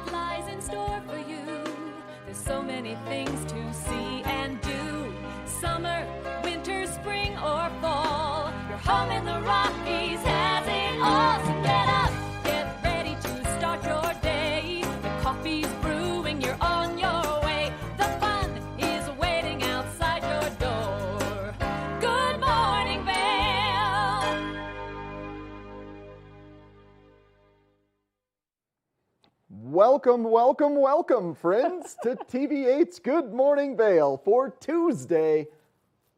what lies in store for you. There's so many things to see and do. Summer, winter, spring, or fall. Your home in the Rockies has it all. So get up, get ready to start your day. The coffee's brewing, you're on your way. The fun is waiting outside your door. Good morning, Vail. Welcome, friends, to TV8's Good Morning Vail for Tuesday,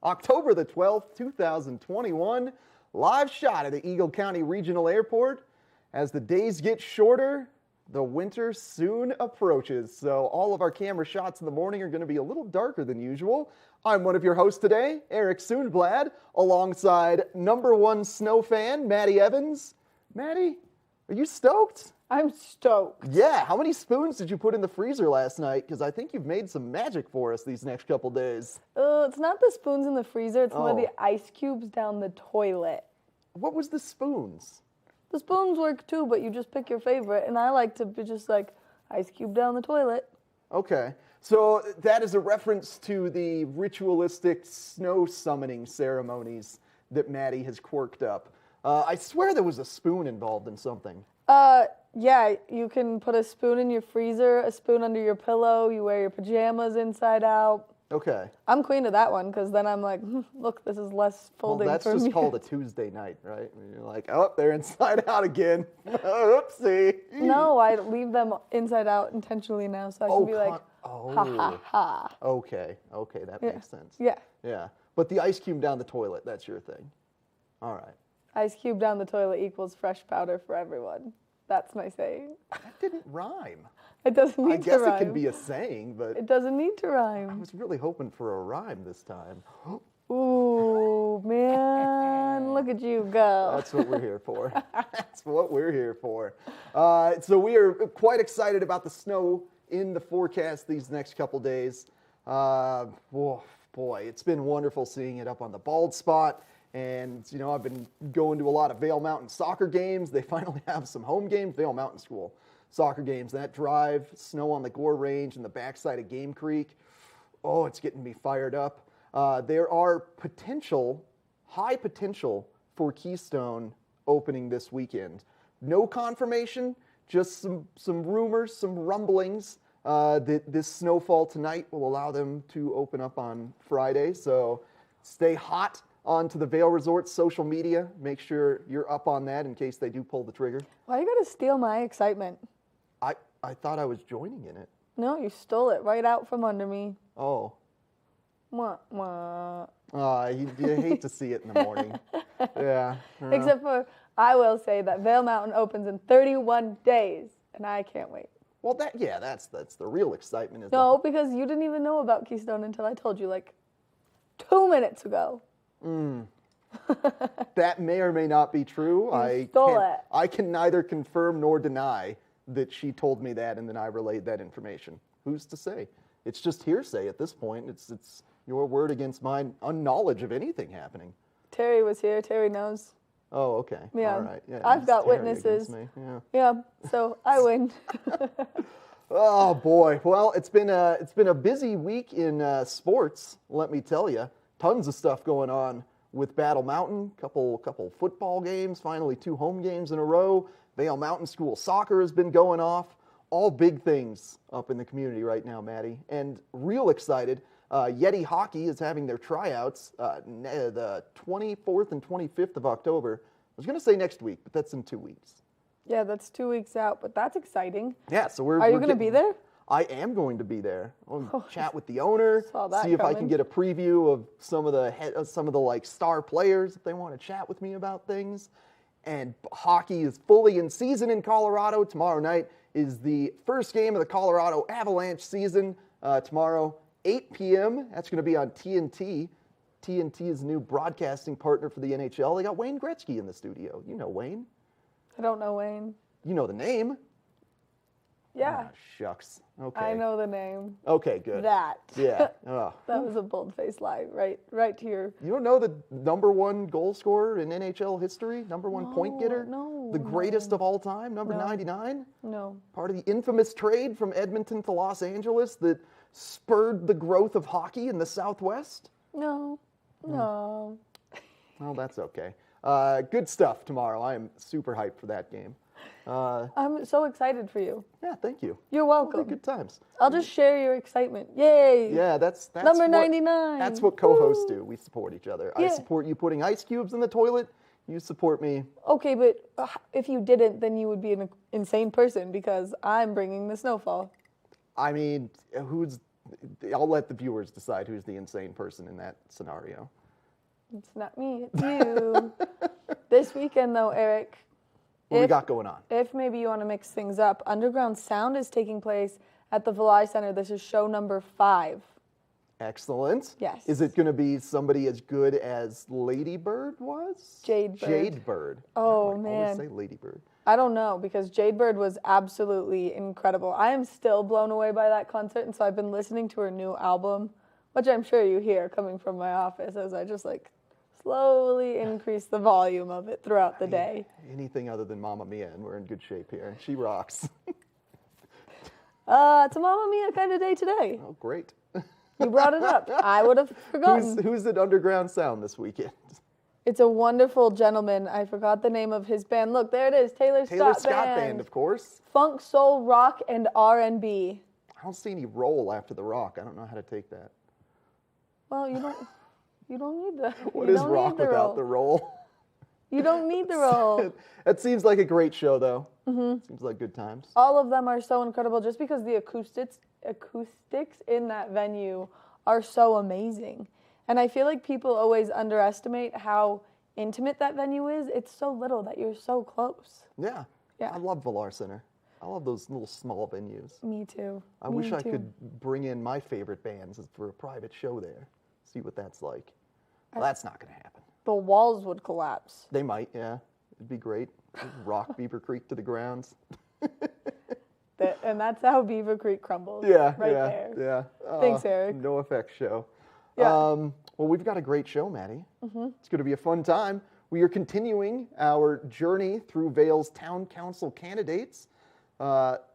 October the 12th, 2021. Live shot at the Eagle County Regional Airport. As the days get shorter, the winter soon approaches. So all of our camera shots in the morning are going to be a little darker than usual. I'm one of your hosts today, Eric Soonblad, alongside #1 snow fan, Maddie Evans. Maddie, are you stoked? I'm stoked. Yeah, how many spoons did you put in the freezer last night? Because I think you've made some magic for us these next couple days. It's not the spoons in the freezer, it's more Oh. the ice cubes down the toilet. What was the spoons? The spoons work too, but you just pick your favorite, and I like to be just like ice cube down the toilet. Okay, so that is a reference to the ritualistic snow summoning ceremonies that Maddie has quirked up. I swear there was a spoon involved in something. Yeah, you can put a spoon in your freezer, a spoon under your pillow, you wear your pajamas inside out. Okay. I'm queen of that one, because then I'm like, look, this is less folding Well, that's for just me. called a Tuesday night, right? When you're like, oh, they're inside out again. Oopsie. No, I leave them inside out intentionally now, so I can be like, oh. ha ha ha. Okay, that Yeah. makes sense. Yeah, Yeah, but the ice cube down the toilet, that's your thing. All right. ice cube down the toilet equals fresh powder for everyone. That's my saying. That didn't rhyme. It doesn't need I to guess rhyme. it can be a saying, but It doesn't need to I rhyme. was really hoping for a rhyme this time. Ooh, man, look at you go. That's what we're here for. That's what we're here for. So we are quite excited about the snow in the forecast these next couple days. Boy, it's been wonderful seeing it up on the bald spot. And, you know, I've been going to a lot of Vail Mountain soccer games. They finally have some home games, Vail Mountain School soccer games. That drive, snow on the Gore Range and the backside of Game Creek. Oh, it's getting me fired up. There are high potential for Keystone opening this weekend. No confirmation, just some rumors, some rumblings that this snowfall tonight will allow them to open up on Friday. So stay hot onto the Vail Resort social media. Make sure you're up on that in case they do pull the trigger. Why you gotta steal my excitement? I thought I was joining in it. No, you stole it right out from under me. Oh. Wah, wah. You hate to see it in the morning. Yeah. Except for, I will say that Vail Mountain opens in 31 days, and I can't wait. Well, that's the real excitement. Is No, because you didn't even know about Keystone until I told you like 2 minutes ago. That may or may not be true. I can neither confirm nor deny that she told me that and then I relayed that information. Who's to say? It's just hearsay at this point. It's your word against my unknowledge of anything happening. Terry was here. Terry knows. Oh, okay. Yeah. All right. Yeah, I've it's got Terry witnesses. against me. Yeah. Yeah, so I win. Oh boy. Well, it's been a busy week in sports. Let me tell you, tons of stuff going on with Battle Mountain. Couple football games. Finally, 2 home games in a row. Vail Mountain School soccer has been going off. All big things up in the community right now, Maddie. And real excited. Yeti Hockey is having their tryouts the 24th and 25th of October. I was going to say next week, but that's in 2 weeks. Yeah, that's 2 weeks out, but that's exciting. Yeah, so Are you going to be there? I am going to be there. I'll chat with the owner, Saw that see if I can coming. get a preview of some of the like star players if they want to chat with me about things. And hockey is fully in season in Colorado. Tomorrow night is the first game of the Colorado Avalanche season. Tomorrow, 8 p.m. That's going to be on TNT. TNT is a new broadcasting partner for the NHL. They got Wayne Gretzky in the studio. You know Wayne. I don't know Wayne. You know the name. Yeah, Ah, shucks. Okay. I know the name. Okay, good. That. Yeah. Oh. That was a bold-faced lie, right to your... You don't know the #1 goal scorer in NHL history? #1 point getter? No. The greatest of all time, number No. 99? No. Part of the infamous trade from Edmonton to Los Angeles that spurred the growth of hockey in the Southwest? No. No. Well, that's okay. Good stuff tomorrow. I am super hyped for that game. I'm so excited for you. Yeah, thank you. You're It'll be welcome. good times. I'll just share your excitement. Yay! Yeah, that's Number what, 99. That's what co-hosts do. We support each other. I Yeah. support you putting ice cubes in the toilet. You support me. Okay, but if you didn't, then you would be an insane person because I'm bringing the snowfall. I mean, I'll let the viewers decide who's the insane person in that scenario. It's not me, it's you. This weekend, though, Eric, What we got going on? if maybe you want to mix things up, Underground Sound is taking place at the Vail Center. This is show number 5. Excellent. Yes. Is it going to be somebody as good as Lady Bird was? Jade Bird. Jade Bird. Oh, I always man. say Lady Bird. I don't know because Jade Bird was absolutely incredible. I am still blown away by that concert, and so I've been listening to her new album, which I'm sure you hear coming from my office as I just slowly increase the volume of it throughout the day. Anything other than Mamma Mia, and we're in good shape here. She rocks. It's a Mamma Mia kind of day today. Oh, great. You brought it up. I would have forgotten. Who's at Underground Sound this weekend? It's a wonderful gentleman. I forgot the name of his band. Look, there it is. Taylor Scott Band. Of course. Funk, soul, rock, and R&B. I don't see any roll after the rock. I don't know how to take that. Well, you don't need the. What you is don't rock need the without roll. the roll? You don't need the roll. That seems like a great show, though. Mm-hmm. Seems like good times. All of them are so incredible just because the acoustics in that venue are so amazing. And I feel like people always underestimate how intimate that venue is. It's so little that you're so close. Yeah. Yeah. I love Vail Center. I love those little small venues. Me too. I wish I could bring in my favorite bands for a private show there. See what that's like. Well, that's not going to happen. The walls would collapse. They might, yeah. It'd be great. Rock Beaver Creek to the grounds. And that's how Beaver Creek crumbles. Yeah, right yeah, there. yeah. Thanks, Eric. No effects show. Yeah. Well, we've got a great show, Maddie. Mm-hmm. It's going to be a fun time. We are continuing our journey through Vail's town council candidates.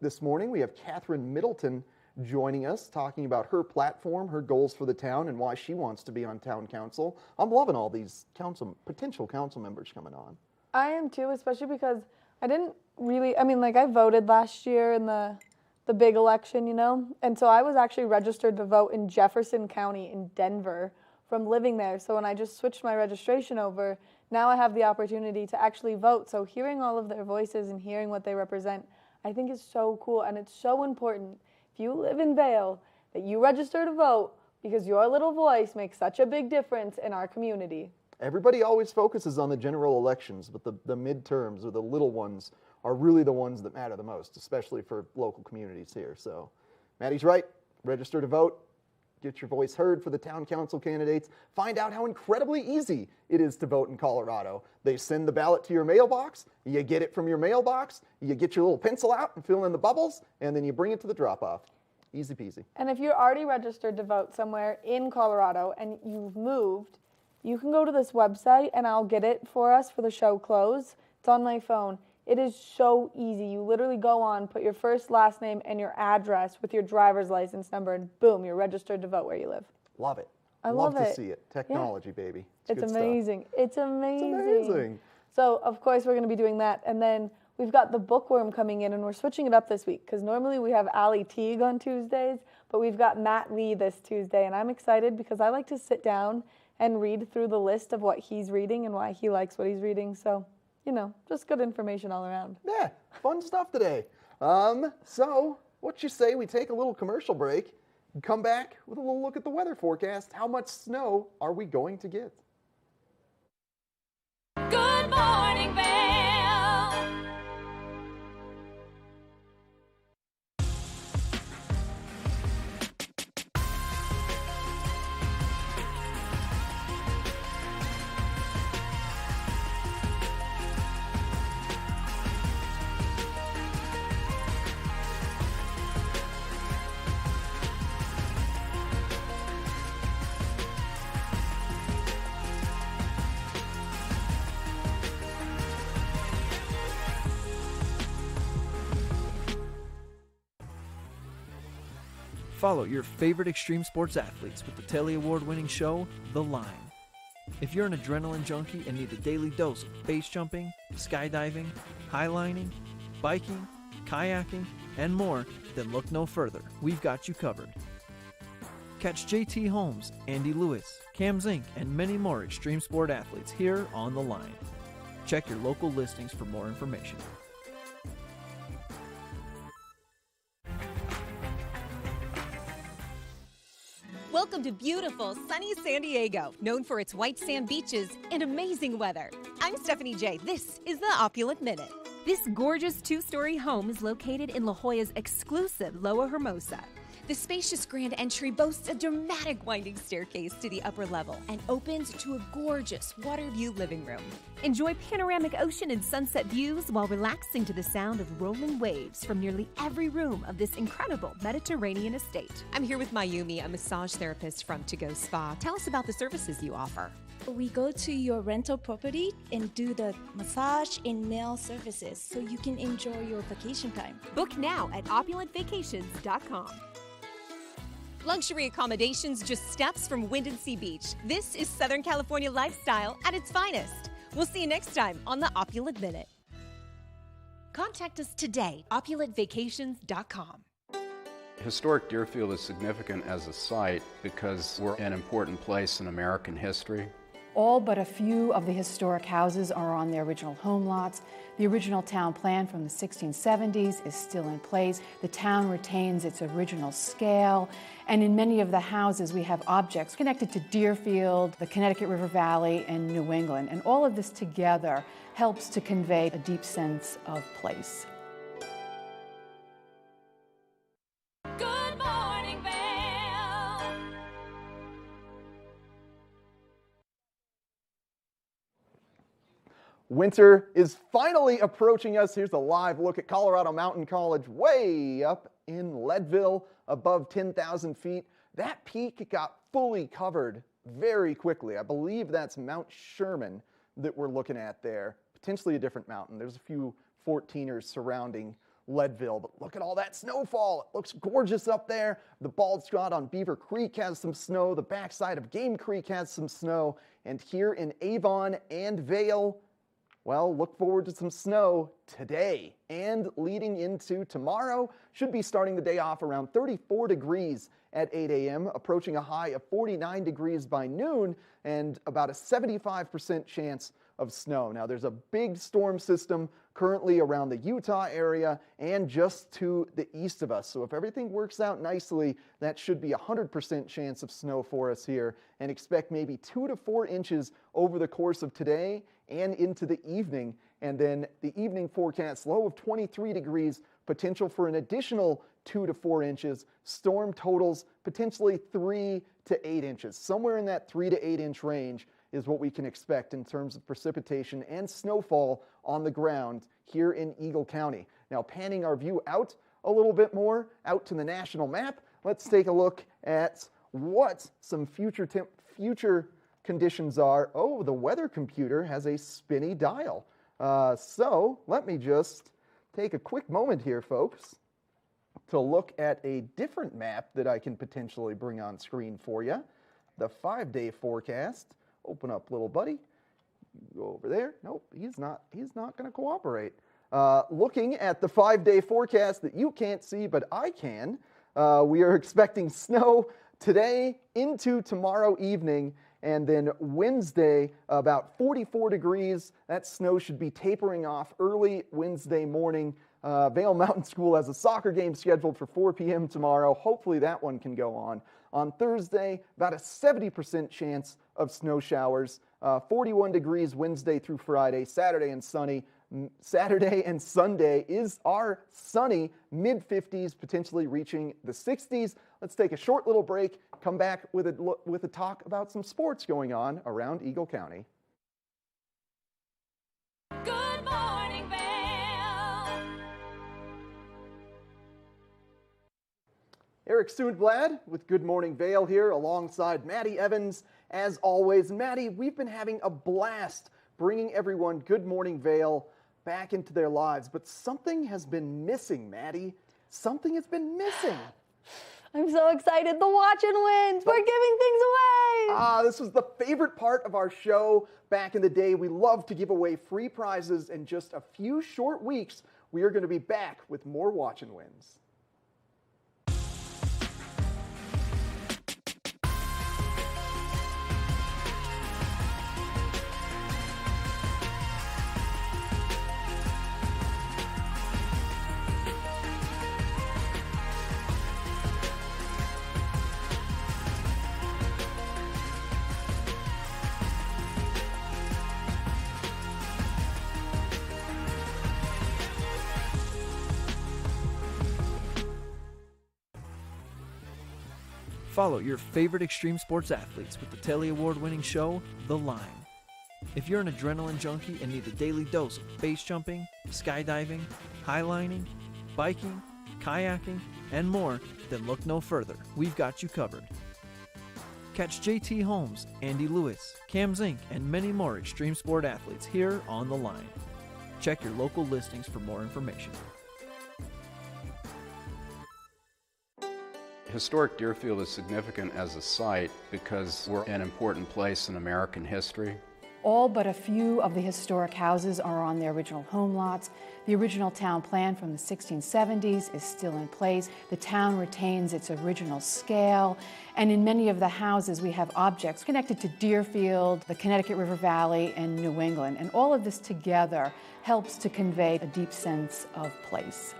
This morning, we have Kathryn Middleton joining us, talking about her platform, her goals for the town, and why she wants to be on town council. I'm loving all these potential council members coming on. I am too, especially because I didn't really, I voted last year in the big election, and so I was actually registered to vote in Jefferson County in Denver from living there. So when I just switched my registration over, now I have the opportunity to actually vote. So hearing all of their voices and hearing what they represent, I think is so cool, and it's so important if you live in Vail that you register to vote because your little voice makes such a big difference in our community. Everybody always focuses on the general elections, but the midterms or the little ones are really the ones that matter the most, especially for local communities here. So Maddie's right. Register to vote. Get your voice heard for the town council candidates. Find out how incredibly easy it is to vote in Colorado. They send the ballot to your mailbox. You get it from your mailbox. You get your little pencil out and fill in the bubbles, and then you bring it to the drop-off. Easy peasy. And if you're already registered to vote somewhere in Colorado and you've moved, you can go to this website and I'll get it for us for the show close. It's on my phone. It is so easy. You literally go on, put your first, last name, and your address with your driver's license number, and boom, you're registered to vote where you live. Love it. I love to it. see it. Technology, baby. It's good amazing. Stuff. It's amazing. It's amazing. So, of course, we're going to be doing that. And then we've got the Bookworm coming in, and we're switching it up this week because normally we have Ali Teague on Tuesdays, but we've got Matt Lee this Tuesday, and I'm excited because I like to sit down and read through the list of what he's reading and why he likes what he's reading. So, just good information all around. Yeah, fun stuff today. So, what you say we take a little commercial break and come back with a little look at the weather forecast. How much snow are we going to get? Good morning, Vail. Follow your favorite extreme sports athletes with the Telly Award-winning show, The Line. If you're an adrenaline junkie and need a daily dose of base jumping, skydiving, highlining, biking, kayaking, and more, then look no further. We've got you covered. Catch JT Holmes, Andy Lewis, Cam Zink, and many more extreme sport athletes here on The Line. Check your local listings for more information. Welcome to beautiful, sunny San Diego, known for its white sand beaches and amazing weather. I'm Stephanie J. This is the Opulent Minute. This gorgeous two-story home is located in La Jolla's exclusive Loa Hermosa. The spacious grand entry boasts a dramatic winding staircase to the upper level and opens to a gorgeous water view living room. Enjoy panoramic ocean and sunset views while relaxing to the sound of rolling waves from nearly every room of this incredible Mediterranean estate. I'm here with Mayumi, a massage therapist from To Go Spa. Tell us about the services you offer. We go to your rental property and do the massage and nail services so you can enjoy your vacation time. Book now at opulentvacations.com. Luxury accommodations just steps from Wind and Sea Beach. This is Southern California lifestyle at its finest. We'll see you next time on the Opulent Minute. Contact us today, opulentvacations.com. Historic Deerfield is significant as a site because we're an important place in American history. All but a few of the historic houses are on their original home lots. The original town plan from the 1670s is still in place. The town retains its original scale, and in many of the houses we have objects connected to Deerfield, the Connecticut River Valley, and New England. And all of this together helps to convey a deep sense of place. Good morning, Vail. Winter is finally approaching us. Here's a live look at Colorado Mountain College way up in Leadville, above 10,000 feet. That peak got fully covered very quickly. I believe that's Mount Sherman that we're looking at there. Potentially a different mountain. There's a few 14ers surrounding Leadville, but look at all that snowfall. It looks gorgeous up there. The bald spot on Beaver Creek has some snow. The backside of Game Creek has some snow. And here in Avon and Vail, well, look forward to some snow today and leading into tomorrow. Should be starting the day off around 34 degrees at 8 a.m., approaching a high of 49 degrees by noon and about a 75% chance of snow. Now, there's a big storm system currently around the Utah area and just to the east of us. So if everything works out nicely, that should be a 100% chance of snow for us here, and expect maybe 2 to 4 inches over the course of today and into the evening. And then the evening forecast, low of 23 degrees, potential for an additional 2 to 4 inches. Storm totals potentially 3 to 8 inches. Somewhere in that 3 to 8 inch range is what we can expect in terms of precipitation and snowfall on the ground here in Eagle County. Now, panning our view out a little bit more, out to the national map, let's take a look at what some future conditions are. Oh, the weather computer has a spinny dial. So let me just take a quick moment here, folks, to look at a different map that I can potentially bring on screen for you. The 5-day forecast. Open up, little buddy. Go over there. Nope, he's not going to cooperate. Looking at the 5-day forecast that you can't see, but I can, we are expecting snow today into tomorrow evening, and then Wednesday, about 44 degrees. That snow should be tapering off early Wednesday morning. Vail Mountain School has a soccer game scheduled for 4 p.m. tomorrow. Hopefully that one can go on. On Thursday, about a 70% chance of snow showers. 41 degrees Wednesday through Friday. Saturday and Sunday is our sunny mid-50s, potentially reaching the 60s. Let's take a short little break, come back with a talk about some sports going on around Eagle County. Good morning, Vail. Eric Sundblad with Good Morning Vail here alongside Maddie Evans. As always, Maddie, we've been having a blast bringing everyone Good Morning Vail back into their lives, but something has been missing, Maddie. Something has been missing. I'm so excited. The watch and wins. We're giving things away. This was the favorite part of our show back in the day. We love to give away free prizes. In just a few short weeks, we are going to be back with more watch and wins. Follow your favorite extreme sports athletes with the Telly Award-winning show, The Line. If you're an adrenaline junkie and need a daily dose of base jumping, skydiving, highlining, biking, kayaking, and more, then look no further. We've got you covered. Catch JT Holmes, Andy Lewis, Cam Zink, and many more extreme sport athletes here on The Line. Check your local listings for more information. Historic Deerfield is significant as a site because we're an important place in American history. All but a few of the historic houses are on their original home lots. The original town plan from the 1670s is still in place. The town retains its original scale, and in many of the houses we have objects connected to Deerfield, the Connecticut River Valley, and New England. And all of this together helps to convey a deep sense of place.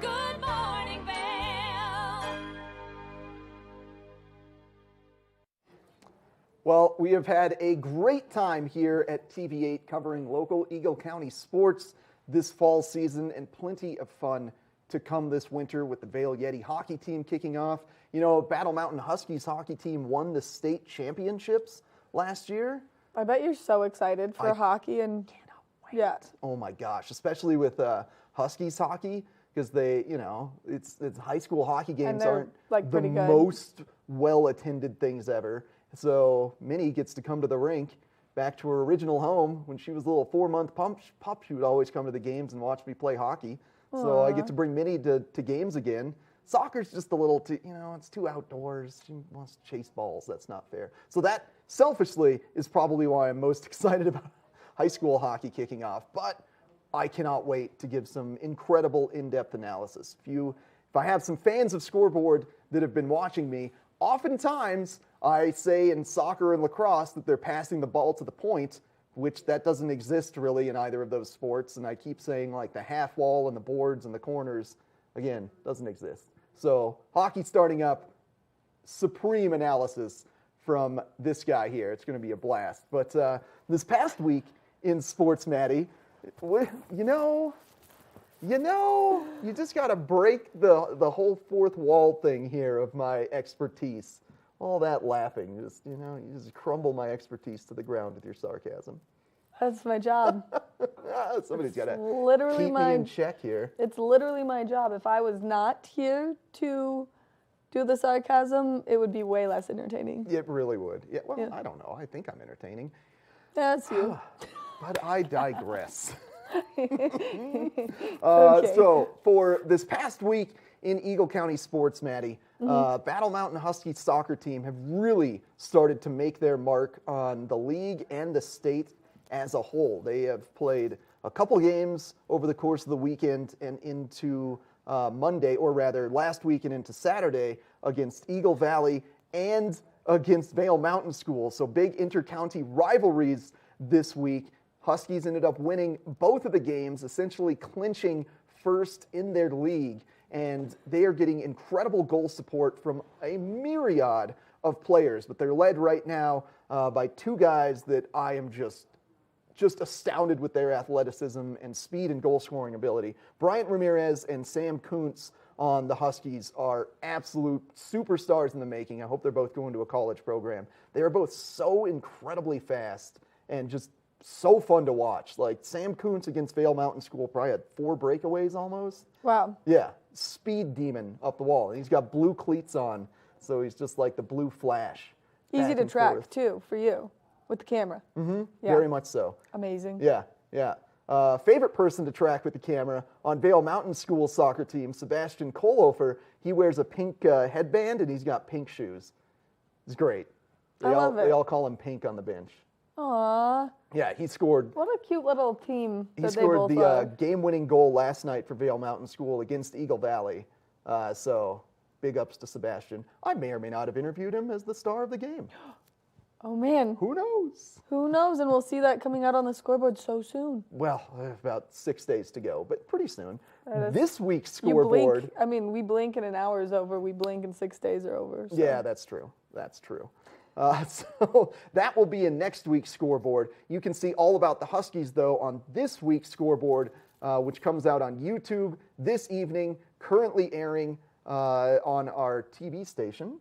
Good morning, Vail. Well, we have had a great time here at TV8 covering local Eagle County sports this fall season, and plenty of fun to come this winter with the Vail Yeti hockey team kicking off. You know, Battle Mountain Huskies hockey team won the state championships last year. I bet you're so excited for hockey and Cannot wait. yeah. Oh my gosh, especially with Huskies hockey, because they, you know, it's high school hockey games they're, aren't like, the pretty good. most well-attended things ever. So Minnie gets to come to the rink back to her original home. When she was a little 4-month pup, she would always come to the games and watch me play hockey. So I get to bring Minnie to games again. Soccer's just a little too, you know, it's too outdoors. She wants to chase balls. That's not fair. So that, selfishly, is probably why I'm most excited about high school hockey kicking off. But I cannot wait to give some incredible in-depth analysis. If I have some fans of Scoreboard that have been watching me, oftentimes I say in soccer and lacrosse that they're passing the ball to the point, which that doesn't exist really in either of those sports. And I keep saying like the half wall and the boards and the corners, again, doesn't exist. So hockey starting up, supreme analysis from this guy here. It's going to be a blast. But this past week in sports, Maddie, you just got to break the whole fourth wall thing here of my expertise. All that laughing, you just crumble my expertise to the ground with your sarcasm. That's my job. Somebody's got to literally keep me in check here. It's literally my job. If I was not here to do the sarcasm, it would be way less entertaining. It really would. Yeah. Well, Yeah. I don't know. I think I'm entertaining. That's you. But I digress. Okay. So for this past week in Eagle County sports, Maddie, Battle Mountain Huskies soccer team have really started to make their mark on the league and the state as a whole. They have played a couple games over the course of the weekend and into Monday, or rather last week and into Saturday, against Eagle Valley and against Vail Mountain School. So big inter-county rivalries this week. Huskies ended up winning both of the games, essentially clinching first in their league. And they are getting incredible goal support from a myriad of players. But they're led right now by two guys that I am just just astounded with their athleticism and speed and goal scoring ability. Bryant Ramirez and Sam Kuntz on the Huskies are absolute superstars in the making. I hope they're both going to a college program. They are both so incredibly fast and just so fun to watch. Like Sam Kuntz against Vail Mountain School probably had 4 breakaways almost. Wow. Yeah, speed demon up the wall. And he's got blue cleats on, so he's just like the blue Flash. Easy to track, too, for you with the camera. Mm-hmm. Yeah. Very much so. Amazing. Yeah, yeah. Favorite person to track with the camera on Vail Mountain School soccer team, Sebastian Kohlhofer. He wears a pink headband and he's got pink shoes. It's great. I love it. They all call him Pink on the bench. Aww. Yeah, he scored. What a cute little team He that they scored both the are. game-winning goal last night for Vail Mountain School against Eagle Valley. So big ups to Sebastian. I may or may not have interviewed him as the star of the game. Oh, man. Who knows? Who knows? And we'll see that coming out on the scoreboard so soon. Well, about 6 days to go, but pretty soon. That This week's You scoreboard. blink. I mean, we blink and an hour is over. We blink and 6 days are over. So. Yeah, that's true. That's true. So that will be in next week's scoreboard. You can see all about the Huskies, though, on this week's scoreboard, which comes out on YouTube this evening, currently airing on our TV station.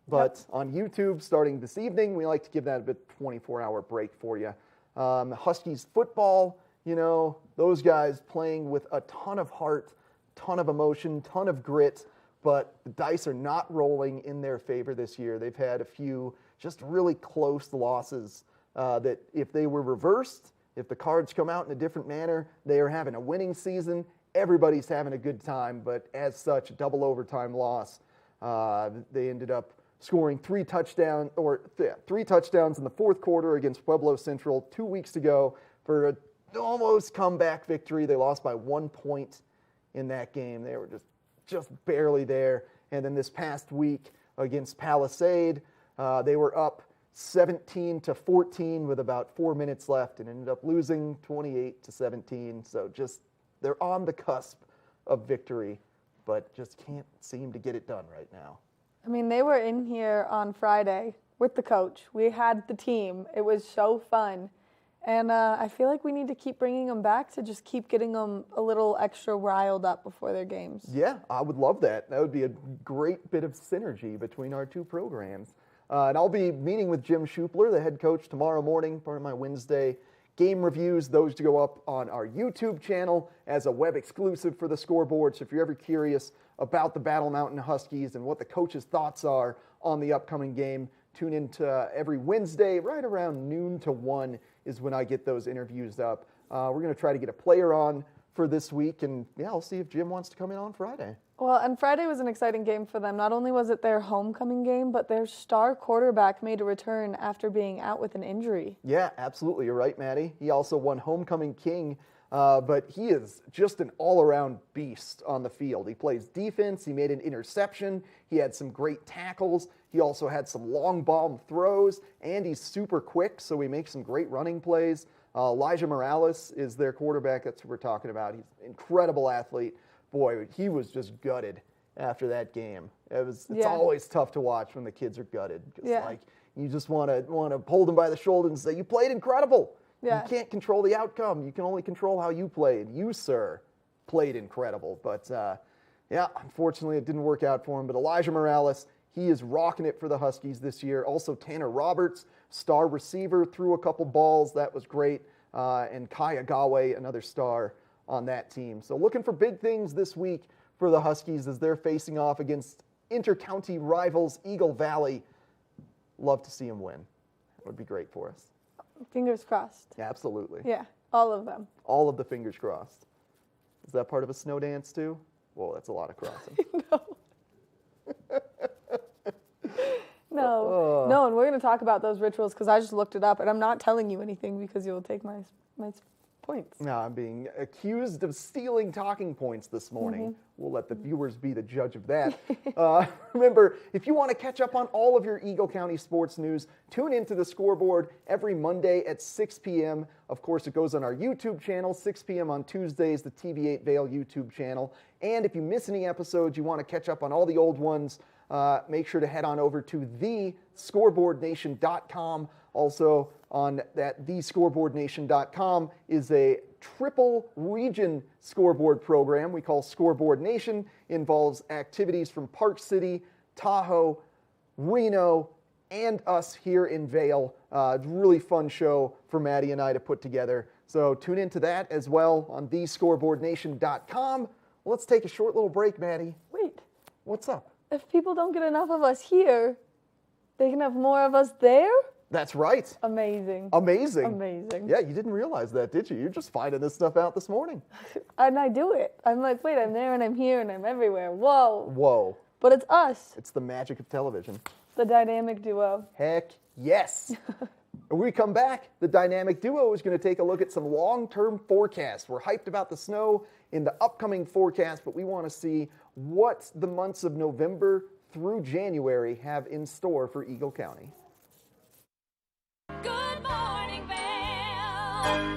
But on YouTube, starting this evening, we like to give that a bit 24-hour break for you. Huskies football, you know, those guys playing with a ton of heart, ton of emotion, ton of grit, but the dice are not rolling in their favor this year. They've had a few just really close losses that if they were reversed, if the cards come out in a different manner, they are having a winning season. Everybody's having a good time, but as such, a double overtime loss. They ended up scoring 3 touchdowns in the fourth quarter against Pueblo Central 2 weeks ago for an almost comeback victory. They lost by 1 point in that game. They were just barely there. And then this past week against Palisade, they were up 17-14 with about 4 minutes left and ended up losing 28-17. So just they're on the cusp of victory, but just can't seem to get it done right now. I mean, they were in here on Friday with the coach. We had the team. It was so fun. And I feel like we need to keep bringing them back to just keep getting them a little extra riled up before their games. Yeah, I would love that. That would be a great bit of synergy between our two programs. And I'll be meeting with Jim Schupler, the head coach, tomorrow morning, part of my Wednesday game reviews. Those to go up on our YouTube channel as a web exclusive for the scoreboard. So if you're ever curious about the Battle Mountain Huskies and what the coach's thoughts are on the upcoming game, tune in to every Wednesday, right around noon to 1 is when I get those interviews up. We're going to try to get a player on for this week, and yeah, I'll see if Jim wants to come in on Friday. Well, and Friday was an exciting game for them. Not only was it their homecoming game, but their star quarterback made a return after being out with an injury. Yeah, absolutely. You're right, Maddie. He also won Homecoming King, but he is just an all-around beast on the field. He plays defense. He made an interception. He had some great tackles. He also had some long bomb throws, and he's super quick, so he makes some great running plays. Elijah Morales is their quarterback. That's who we're talking about. He's an incredible athlete. Boy, he was just gutted after that game. It's always tough to watch when the kids are gutted. Like, you just want to hold them by the shoulder and say, you played incredible. Yeah. You can't control the outcome. You can only control how you played. You, sir, played incredible. But, yeah, unfortunately it didn't work out for him. But Elijah Morales, he is rocking it for the Huskies this year. Also, Tanner Roberts, star receiver, threw a couple balls. That was great. And Kai Agawe, another star on that team. So looking for big things this week for the Huskies as they're facing off against inter-county rivals Eagle Valley. Love to see them win. That would be great for us. Fingers crossed. Absolutely. Yeah, all of them. All of the fingers crossed. Is that part of a snow dance too? Whoa, that's a lot of crossing. No, and we're going to talk about those rituals because I just looked it up, and I'm not telling you anything because you'll take my points. No, I'm being accused of stealing talking points this morning. Mm-hmm. We'll let the viewers be the judge of that. Remember, if you want to catch up on all of your Eagle County sports news, tune into the scoreboard every Monday at 6 p.m. Of course, it goes on our YouTube channel, 6 p.m. on Tuesdays, the TV8 Vail YouTube channel. And if you miss any episodes, you want to catch up on all the old ones, make sure to head on over to thescoreboardnation.com. Also, on that thescoreboardnation.com is a triple region scoreboard program we call Scoreboard Nation. Involves activities from Park City, Tahoe, Reno, and us here in Vail. Really fun show for Maddie and I to put together. So tune into that as well on thescoreboardnation.com. Let's take a short little break, Maddie. Wait. What's up? If people don't get enough of us here, they can have more of us there? That's right. Amazing. Amazing. Amazing. Yeah, you didn't realize that, did you? You're just finding this stuff out this morning. And I do it. I'm like, wait, I'm there and I'm here and I'm everywhere. Whoa. Whoa. But it's us, It's the magic of television. the dynamic duo. Heck yes. When we come back, the dynamic duo is going to take a look at some long-term forecasts. We're hyped about the snow in the upcoming forecast, but we want to see what the months of November through January have in store for Eagle County. Good morning, Vail.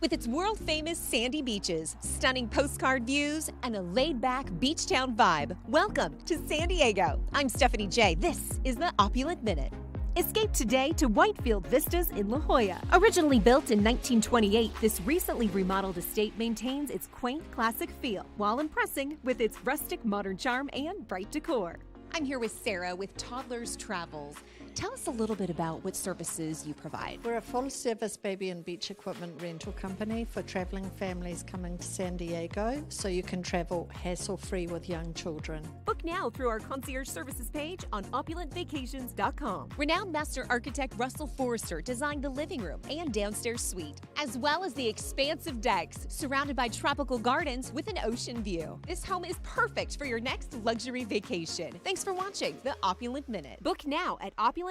With its world-famous sandy beaches, stunning postcard views, and a laid-back beach town vibe, welcome to San Diego. I'm Stephanie J. This is the Opulent Minute. Escape today to Whitefield Vistas in La Jolla. Originally built in 1928, this recently remodeled estate maintains its quaint classic feel while impressing with its rustic modern charm and bright decor. I'm here with Sarah with Toddlers Travels. Tell us a little bit about what services you provide. We're a full-service baby and beach equipment rental company for travelling families coming to San Diego, so you can travel hassle-free with young children. Book now through our concierge services page on opulentvacations.com. Renowned master architect Russell Forrester designed the living room and downstairs suite, as well as the expansive decks surrounded by tropical gardens with an ocean view. This home is perfect for your next luxury vacation. Thanks for watching the Opulent Minute. Book now at opulentvacations.com.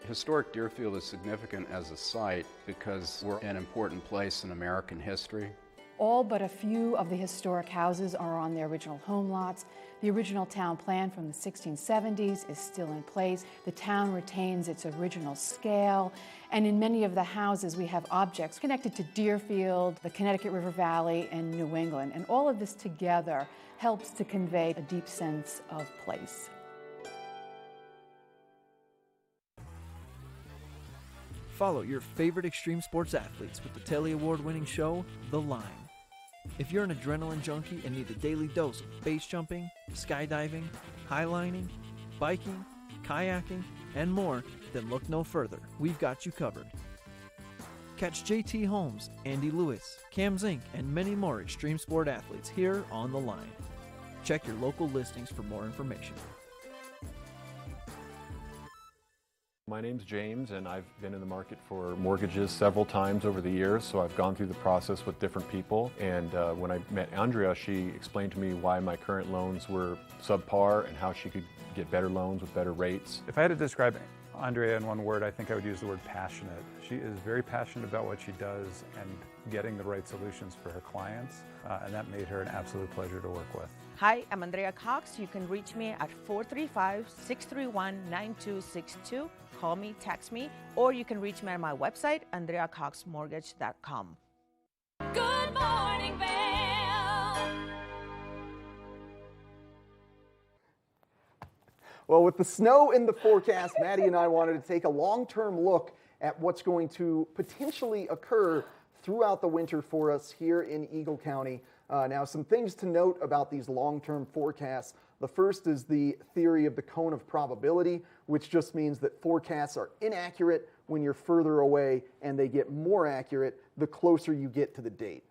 Historic Deerfield is significant as a site because we're an important place in American history. All but a few of the historic houses are on their original home lots. The original town plan from the 1670s is still in place. The town retains its original scale, and in many of the houses we have objects connected to Deerfield, the Connecticut River Valley, and New England. And all of this together helps to convey a deep sense of place. Follow your favorite extreme sports athletes with the Telly Award-winning show, The Line. If you're an adrenaline junkie and need a daily dose of base jumping, skydiving, highlining, biking, kayaking, and more, then look no further. We've got you covered. Catch JT Holmes, Andy Lewis, Cam Zink, and many more extreme sport athletes here on The Line. Check your local listings for more information. My name's James, and I've been in the market for mortgages several times over the years, so I've gone through the process with different people. And when I met Andrea, she explained to me why my current loans were subpar and how she could get better loans with better rates. If I had to describe Andrea in one word, I think I would use the word passionate. She is very passionate about what she does and getting the right solutions for her clients, and that made her an absolute pleasure to work with. Hi, I'm Andrea Cox. You can reach me at 435-631-9262. Call me, text me, or you can reach me on my website, andreacoxmortgage.com. Good morning, Vail. Well, with the snow in the forecast, Maddie and I wanted to take a long-term look at what's going to potentially occur throughout the winter for us here in Eagle County. Now, some things to note about these long-term forecasts. The first is the theory of the cone of probability, which just means that forecasts are inaccurate when you're further away, and they get more accurate the closer you get to the date.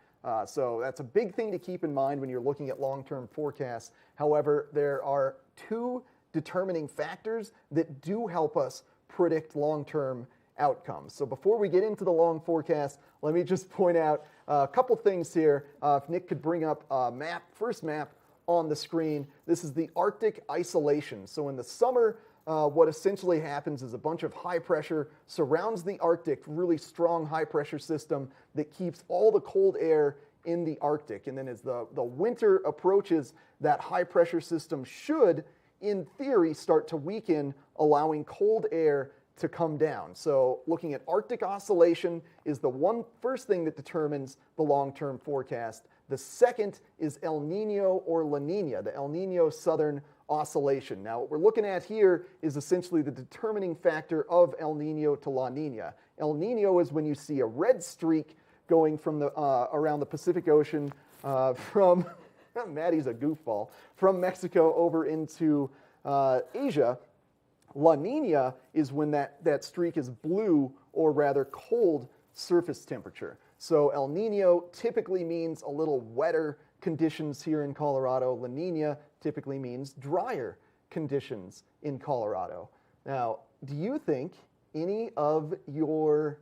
So that's a big thing to keep in mind when you're looking at long-term forecasts. However, there are two determining factors that do help us predict long-term outcomes. So before we get into the long forecast, let me just point out a couple things here. If Nick could bring up a map, first map on the screen. This is the Arctic isolation. So in the summer, what essentially happens is a bunch of high pressure surrounds the Arctic, really strong high pressure system that keeps all the cold air in the Arctic. And then as the winter approaches, that high pressure system should, in theory, start to weaken, allowing cold air to come down. So looking at Arctic oscillation is the first thing that determines the long-term forecast. The second is El Nino or La Nina, the El Nino Southern Oscillation. Now, what we're looking at here is essentially the determining factor of El Nino to La Nina. El Nino is when you see a red streak going from the around the Pacific Ocean from, Maddie's a goofball, from Mexico over into Asia. La Nina is when that streak is blue, or rather cold surface temperature. So El Nino typically means a little wetter conditions here in Colorado. La Nina typically means drier conditions in Colorado. Now, do you think any of your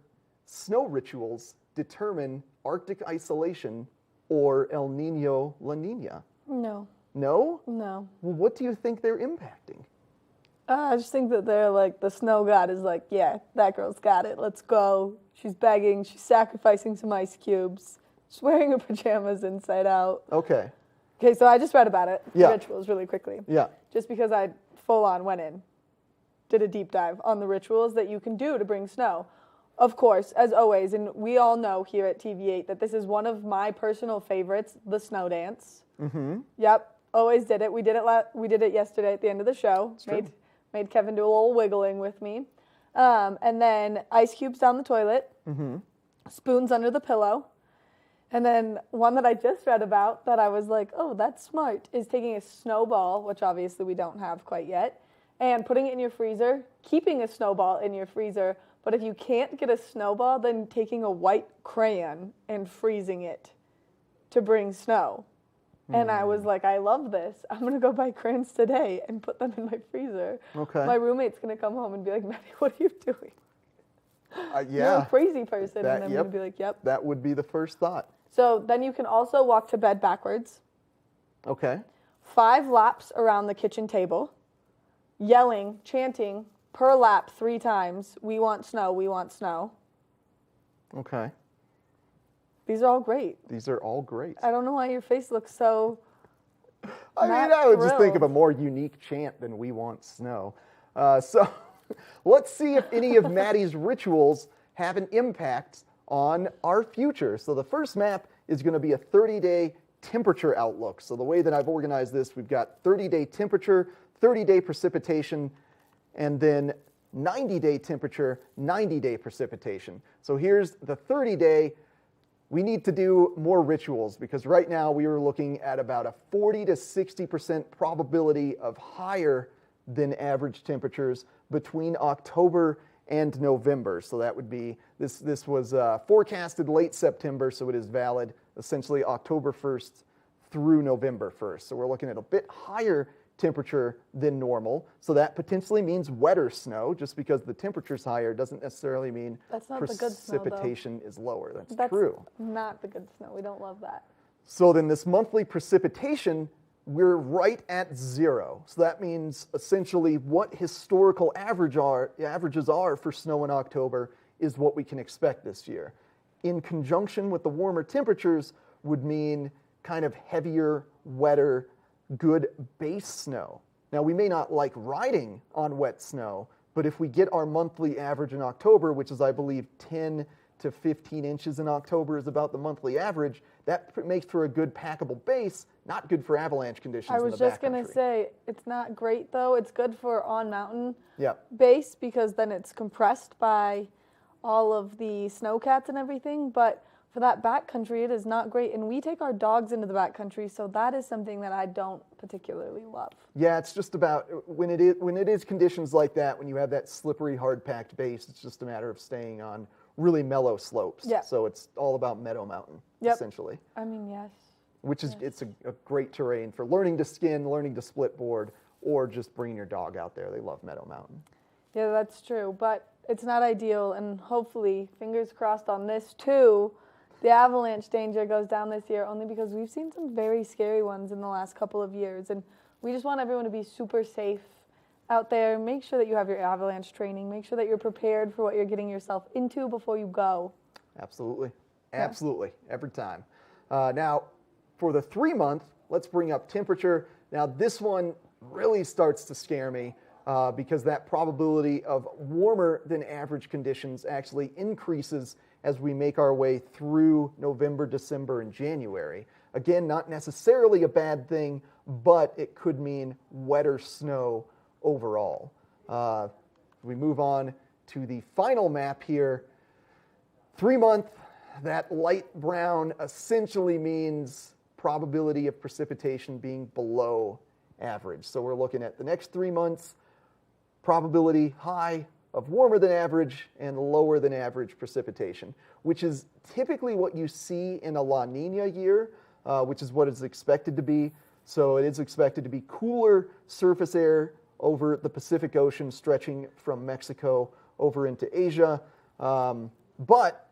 snow rituals determine Arctic isolation or El Nino, La Nina? No. No? No. Well, what do you think they're impacting? I just think that they're like, the snow god is like, yeah, that girl's got it. Let's go. She's begging. She's sacrificing some ice cubes. She's wearing her pajamas inside out. Okay. Okay, so I just read about it. Yeah. Rituals really quickly. Yeah. Just because I full on went in, did a deep dive on the rituals that you can do to bring snow. Of course, as always, and we all know here at TV8 that this is one of my personal favorites, the snow dance. Mm-hmm. Yep, always did it. We did it yesterday at the end of the show. Made Kevin do a little wiggling with me. And then ice cubes down the toilet, spoons under the pillow. And then one that I just read about that I was like, oh, that's smart, is taking a snowball, which obviously we don't have quite yet, and putting it in your freezer, keeping a snowball in your freezer. But if you can't get a snowball, then taking a white crayon and freezing it to bring snow. And I was like, I love this. I'm going to go buy crayons today and put them in my freezer. Okay. My roommate's going to come home and be like, Maddie, what are you doing? Yeah. You're a crazy person. That, and I'm going to be like, yep. That would be the first thought. So then you can also walk to bed backwards. Okay. 5 laps around the kitchen table. Yelling, chanting, per lap 3 times, we want snow, we want snow. Okay. These are all great. These are all great. I don't know why your face looks so I would just think of a more unique chant than "We Want Snow." So let's see if any of Maddie's rituals have an impact on our future. So the first map is going to be a 30-day temperature outlook. So the way that I've organized this, we've got 30-day temperature, 30-day precipitation, and then 90-day temperature, 90-day precipitation. So here's the 30-day. We need to do more rituals because right now we are looking at about a 40 to 60% probability of higher than average temperatures between October and November. So that would be, this was forecasted late September, so it is valid essentially October 1st through November 1st. So we're looking at a bit higher temperature than normal. So that potentially means wetter snow. Just because the temperature's higher doesn't necessarily mean That's not the good snow, though. precipitation is lower. That's true. true. Not the good snow. We don't love that. So then this monthly precipitation, we're right at 0. So that means essentially what historical averages are for snow in October is what we can expect this year. In conjunction with the warmer temperatures would mean kind of heavier, wetter, good base snow. Now, we may not like riding on wet snow, but if we get our monthly average in October, which is, I believe, 10 to 15 inches in October is about the monthly average, that makes for a good packable base, not good for avalanche conditions I in the was just going backcountry. to say, it's not great, though. It's good for on-mountain Yep. base because then it's compressed by all of the snowcats and everything, but for that backcountry, it is not great. And we take our dogs into the backcountry, so that is something that I don't particularly love. Yeah, it's just about, when it is conditions like that, when you have that slippery, hard-packed base, it's just a matter of staying on really mellow slopes. Yeah. So it's all about Meadow Mountain, Yep. essentially. I mean, yes. Which is, it's a great terrain for learning to skin, learning to split board, or just bringing your dog out there. They love Meadow Mountain. Yeah, that's true, but it's not ideal, and hopefully, fingers crossed on this too, the avalanche danger goes down this year only because we've seen some very scary ones in the last couple of years, and we just want everyone to be super safe out there. Make sure that you have your avalanche training. Make sure that you're prepared for what you're getting yourself into before you go. Absolutely. Absolutely. Every time. Now, for the 3-month, let's bring up temperature. Now, this one really starts to scare me because that probability of warmer than average conditions actually increases as we make our way through November, December, and January. Again, not necessarily a bad thing, but it could mean wetter snow overall. We move on to the final map here. 3-month, that light brown essentially means probability of precipitation being below average. So we're looking at the next 3 months, probability high of warmer than average and lower than average precipitation, which is typically what you see in a La Nina year, which is what is expected to be. So it is expected to be cooler surface air over the Pacific Ocean stretching from Mexico over into Asia. But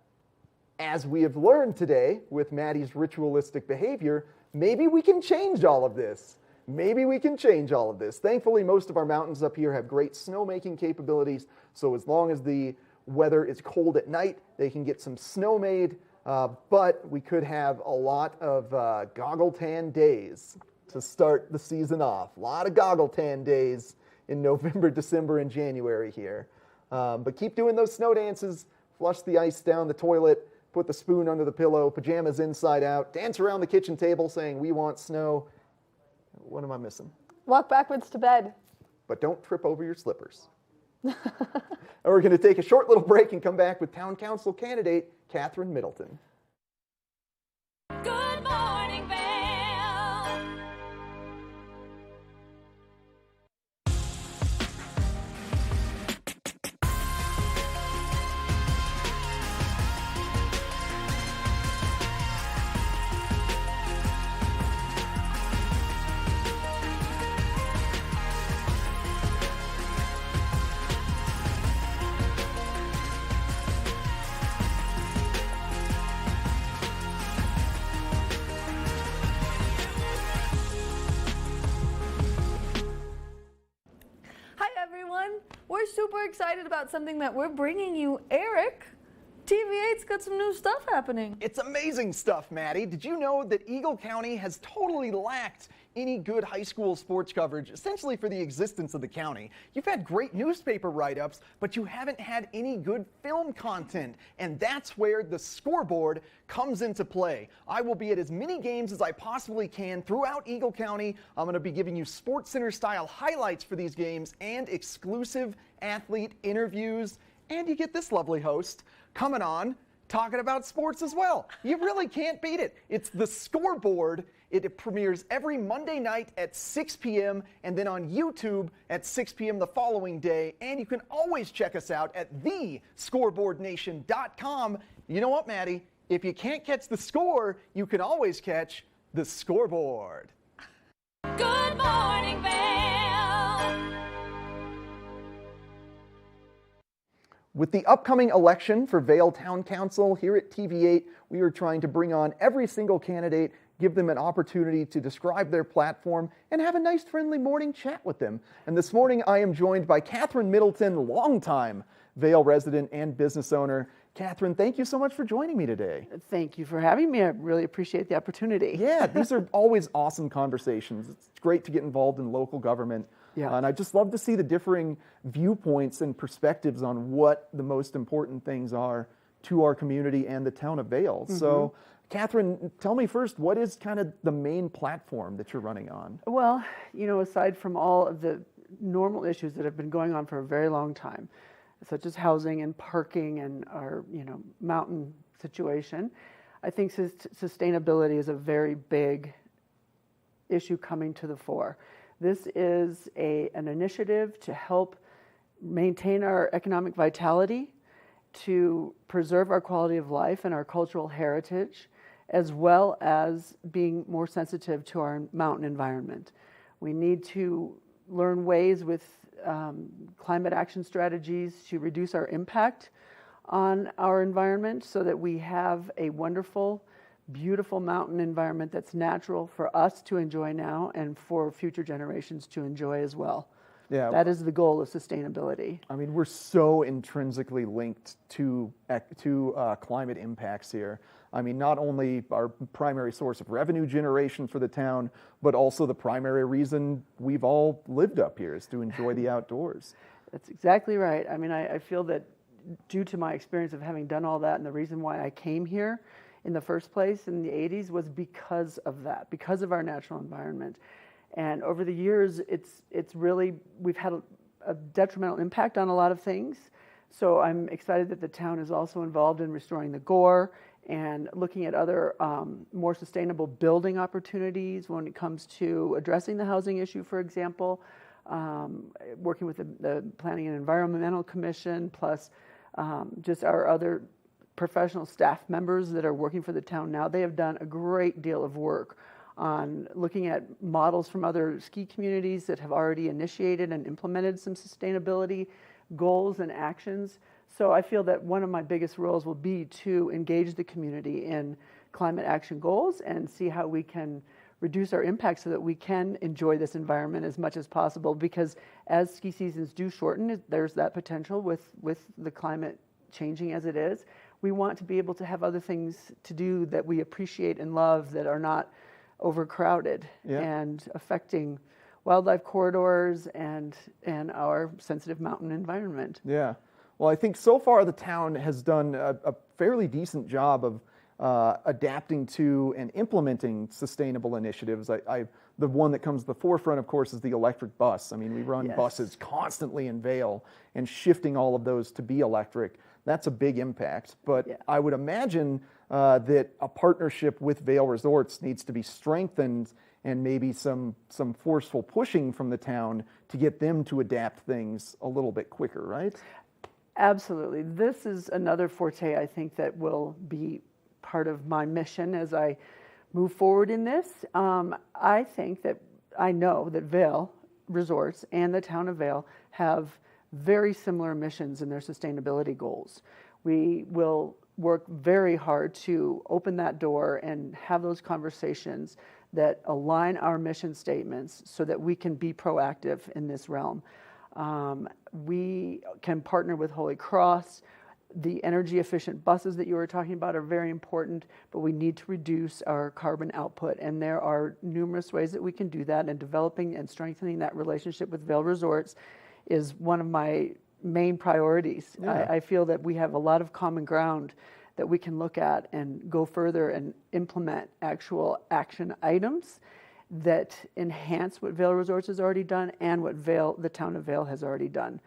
as we have learned today with Maddie's ritualistic behavior, maybe we can change all of this. Maybe we can change all of this. Thankfully, most of our mountains up here have great snowmaking capabilities, so as long as the weather is cold at night, they can get some snow made, but we could have a lot of goggle tan days to start the season off. A lot of goggle tan days in November, December, and January here. But keep doing those snow dances, flush the ice down the toilet, put the spoon under the pillow, pajamas inside out, dance around the kitchen table saying, "We want snow." What am I missing? Walk backwards to bed. But don't trip over your slippers. And we're going to take a short little break and come back with Town Council candidate Kathryn Middleton. Good morning, Vail. We're super excited about something that we're bringing you, Eric. TV8's got some new stuff happening. It's amazing stuff, Maddie. Did you know that Eagle County has totally lacked any good high school sports coverage, essentially for the existence of the county? You've had great newspaper write-ups, but you haven't had any good film content, and that's where the scoreboard comes into play. I will be at as many games as I possibly can throughout Eagle County. I'm going to be giving you SportsCenter-style highlights for these games and exclusive athlete interviews, and you get this lovely host coming on talking about sports as well. You really can't beat it. It's the scoreboard. It premieres every Monday night at 6 p.m. and then on YouTube at 6 p.m. the following day. And you can always check us out at thescoreboardnation.com. You know what, Maddie? If you can't catch the score, you can always catch the scoreboard. Good morning, Vail. With the upcoming election for Vail Town Council, here at TV8, we are trying to bring on every single candidate, give them an opportunity to describe their platform, and have a nice friendly morning chat with them. And this morning I am joined by Kathryn Middleton, longtime Vail resident and business owner. Kathryn, thank you so much for joining me today. Thank you for having me. I really appreciate the opportunity. Yeah, these are always awesome conversations. It's great to get involved in local government. Yeah. And I just love to see the differing viewpoints and perspectives on what the most important things are to our community and the town of Vail. Mm-hmm. So, Kathryn, tell me first, what is kind of the main platform that you're running on? Well, you know, aside from all of the normal issues that have been going on for a very long time, such as housing and parking and our, mountain situation, I think sustainability is a very big issue coming to the fore. This is an initiative to help maintain our economic vitality, to preserve our quality of life and our cultural heritage, as well as being more sensitive to our mountain environment. We need to learn ways with climate action strategies to reduce our impact on our environment so that we have a wonderful, beautiful mountain environment that's natural for us to enjoy now and for future generations to enjoy as well. Yeah, that is the goal of sustainability. I mean, we're so intrinsically linked to climate impacts here. I mean, not only our primary source of revenue generation for the town, but also the primary reason we've all lived up here is to enjoy the outdoors. That's exactly right. I mean, I feel that due to my experience of having done all that, and the reason why I came here in the first place in the 80s was because of that, because of our natural environment. And over the years, it's really, we've had a detrimental impact on a lot of things. So I'm excited that the town is also involved in restoring the gore and looking at other more sustainable building opportunities when it comes to addressing the housing issue, for example, working with the Planning and Environmental Commission, plus just our other professional staff members that are working for the town now. They have done a great deal of work on looking at models from other ski communities that have already initiated and implemented some sustainability goals and actions. So I feel that one of my biggest roles will be to engage the community in climate action goals and see how we can reduce our impact so that we can enjoy this environment as much as possible, because as ski seasons do shorten, there's that potential with the climate changing as it is. We want to be able to have other things to do that we appreciate and love that are not overcrowded and affecting wildlife corridors and our sensitive mountain environment. Yeah. Well, I think so far the town has done a fairly decent job of adapting to and implementing sustainable initiatives. The one that comes to the forefront, of course, is the electric bus. I mean, we run buses constantly in Vail, and shifting all of those to be electric, that's a big impact. But I would imagine that a partnership with Vail Resorts needs to be strengthened, and maybe some forceful pushing from the town to get them to adapt things a little bit quicker, right? Absolutely. This is another forte I think that will be part of my mission as I move forward in this. I know that Vail Resorts and the town of Vail have very similar missions in their sustainability goals. We will work very hard to open that door and have those conversations that align our mission statements so that we can be proactive in this realm. We can partner with Holy Cross. The energy efficient buses that you were talking about are very important, but we need to reduce our carbon output. And there are numerous ways that we can do that, and developing and strengthening that relationship with Vail Resorts is one of my main priorities. I feel that we have a lot of common ground that we can look at and go further and implement actual action items that enhance what Vail Resorts has already done and what the town of Vail has already done.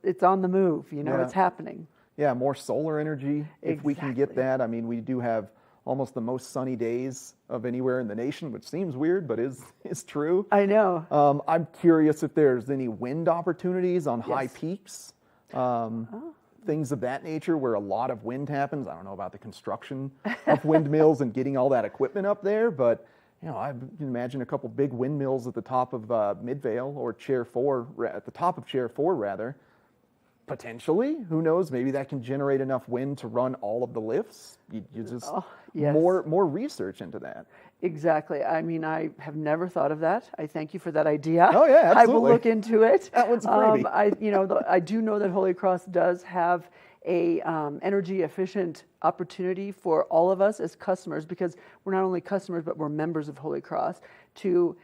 It's on the move, it's happening. Yeah, more solar energy, if we can get that. I mean, we do have almost the most sunny days of anywhere in the nation, which seems weird, but is true. I know. I'm curious if there's any wind opportunities on high peaks, things of that nature where a lot of wind happens. I don't know about the construction of windmills and getting all that equipment up there, but I can imagine a couple big windmills at the top of Mid-Vail, or Chair 4, at the top of Chair 4 rather. Potentially, who knows? Maybe that can generate enough wind to run all of the lifts. You just more research into that. Exactly. I mean, I have never thought of that. I thank you for that idea. Oh yeah, absolutely. I will look into it. That one's a freebie. I do know that Holy Cross does have a energy efficient opportunity for all of us as customers, because we're not only customers but we're members of Holy Cross, to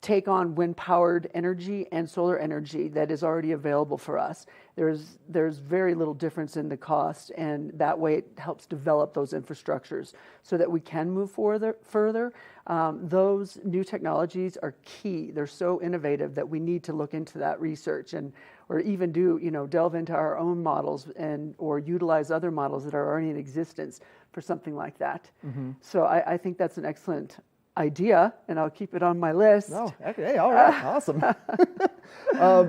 take on wind-powered energy and solar energy that is already available for us. There's very little difference in the cost, and that way it helps develop those infrastructures so that we can move further. Those new technologies are key. They're so innovative that we need to look into that research or even delve into our own models or utilize other models that are already in existence for something like that. Mm-hmm. So I think that's an excellent idea, and I'll keep it on my list. Oh, okay, all right, awesome.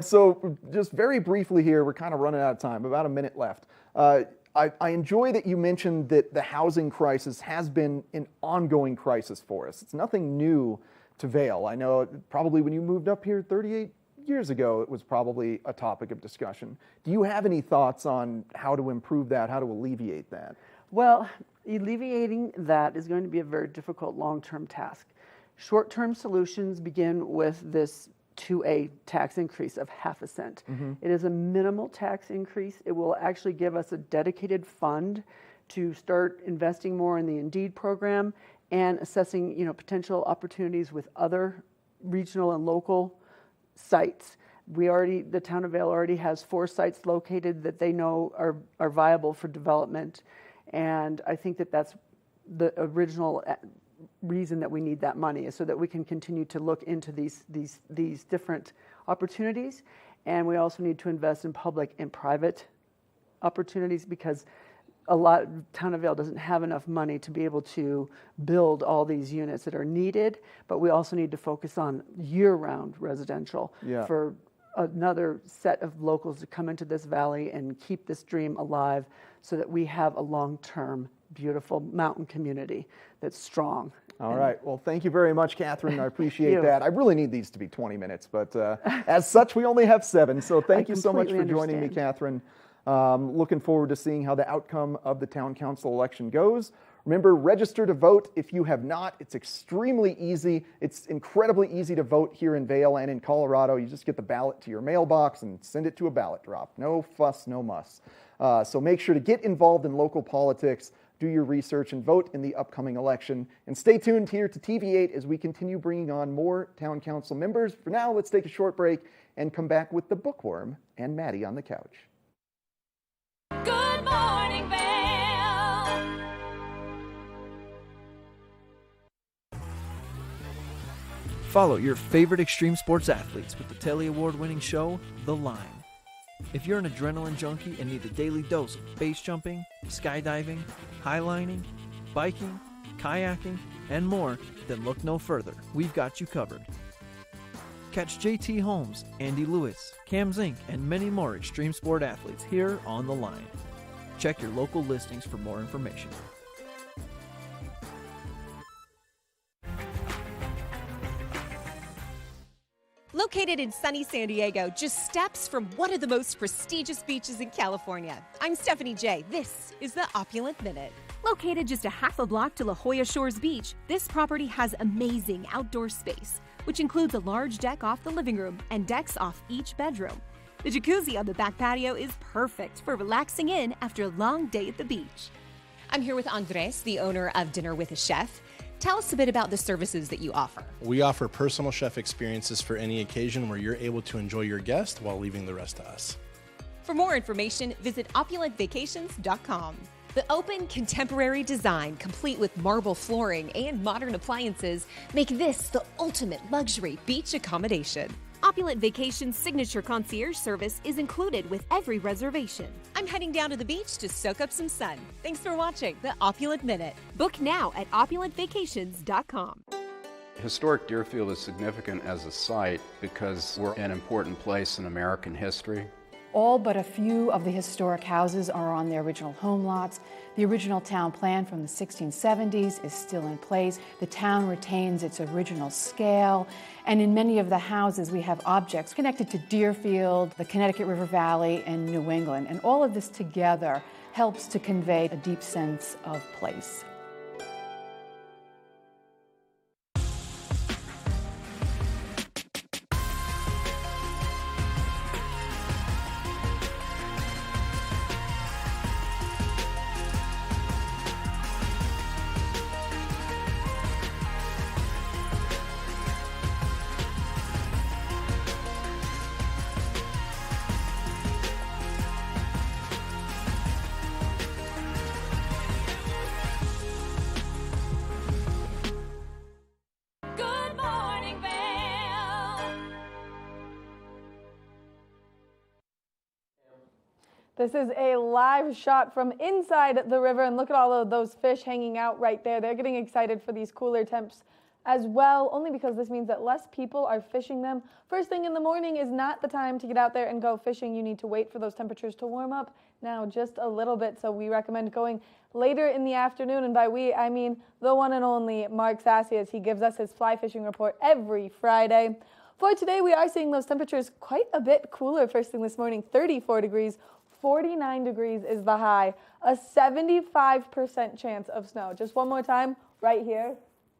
So just very briefly here, we're kind of running out of time, about a minute left. I enjoy that you mentioned that the housing crisis has been an ongoing crisis for us. It's nothing new to Vail. I know probably when you moved up here 38 years ago, it was probably a topic of discussion. Do you have any thoughts on how to improve that, how to alleviate that? Well, alleviating that is going to be a very difficult long-term task. Short-term solutions begin with this 2A tax increase of 0.5 cent. Mm-hmm. It is a minimal tax increase. It will actually give us a dedicated fund to start investing more in the Indeed program and assessing, potential opportunities with other regional and local sites. The town of Vail already has 4 sites located that they know are viable for development. And I think that that's the original reason that we need that money is so that we can continue to look into these different opportunities. And we also need to invest in public and private opportunities, because Town of Vail doesn't have enough money to be able to build all these units that are needed, but we also need to focus on year-round residential for another set of locals to come into this valley and keep this dream alive, so that we have a long-term, beautiful mountain community that's strong. All right. Well, thank you very much, Kathryn. I appreciate that. I really need these to be 20 minutes, but as such, we only have 7. So thank you so much for joining me, Kathryn. Looking forward to seeing how the outcome of the town council election goes. Remember, register to vote if you have not. It's extremely easy. It's incredibly easy to vote here in Vail and in Colorado. You just get the ballot to your mailbox and send it to a ballot drop. No fuss, no muss. So make sure to get involved in local politics, do your research, and vote in the upcoming election. And stay tuned here to TV8 as we continue bringing on more town council members. For now, let's take a short break and come back with the Bookworm and Maddie on the couch. Good morning, Vail. Follow your favorite extreme sports athletes with the Telly Award-winning show, The Line. If you're an adrenaline junkie and need a daily dose of base jumping, skydiving, highlining, biking, kayaking, and more, then look no further. We've got you covered. Catch JT Holmes, Andy Lewis, Cam Zink, and many more extreme sport athletes here on The Line. Check your local listings for more information. Located in sunny San Diego, just steps from one of the most prestigious beaches in California. I'm Stephanie J. This is the Opulent Minute. Located just a half a block to La Jolla Shores Beach, this property has amazing outdoor space, which includes a large deck off the living room and decks off each bedroom. The jacuzzi on the back patio is perfect for relaxing in after a long day at the beach. I'm here with Andres, the owner of Dinner with a Chef. Tell us a bit about the services that you offer. We offer personal chef experiences for any occasion where you're able to enjoy your guest while leaving the rest to us. For more information, visit opulentvacations.com. The open, contemporary design, complete with marble flooring and modern appliances, make this the ultimate luxury beach accommodation. Opulent Vacations' signature concierge service is included with every reservation. I'm heading down to the beach to soak up some sun. Thanks for watching the Opulent Minute. Book now at opulentvacations.com. Historic Deerfield is significant as a site because we're an important place in American history. All but a few of the historic houses are on their original home lots. The original town plan from the 1670s is still in place. The town retains its original scale, and in many of the houses we have objects connected to Deerfield, the Connecticut River Valley, and New England. And all of this together helps to convey a deep sense of place. This is a live shot from inside the river, and look at all of those fish hanging out right there. They're getting excited for these cooler temps as well, only because this means that less people are fishing them. First thing in the morning is not the time to get out there and go fishing. You need to wait for those temperatures to warm up now just a little bit, so we recommend going later in the afternoon, and by we, I mean the one and only Mark Sassy, as he gives us his fly fishing report every Friday. For today, we are seeing those temperatures quite a bit cooler first thing this morning, 34 degrees. 49 degrees is the high, a 75% chance of snow. Just one more time, right here.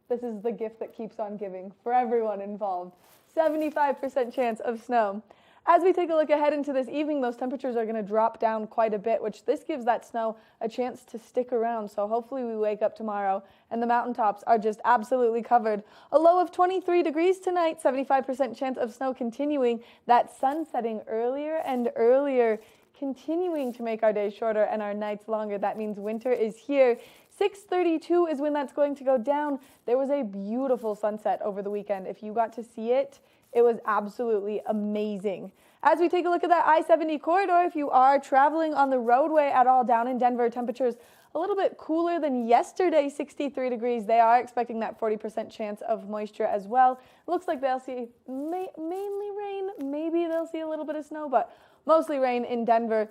This is the gift that keeps on giving for everyone involved. 75% chance of snow. As we take a look ahead into this evening, those temperatures are going to drop down quite a bit, which this gives that snow a chance to stick around. So hopefully we wake up tomorrow and the mountaintops are just absolutely covered. A low of 23 degrees tonight, 75% chance of snow continuing. That sun setting earlier and earlier continuing to make our days shorter and our nights longer. That means winter is here. 6:32 is when that's going to go down. There was a beautiful sunset over the weekend. If you got to see it, it was absolutely amazing. As we take a look at that I-70 corridor, if you are traveling on the roadway at all down in Denver, temperatures a little bit cooler than yesterday, 63 degrees. They are expecting that 40% chance of moisture as well. Looks like they'll see mainly rain. Maybe they'll see a little bit of snow, but mostly rain in Denver.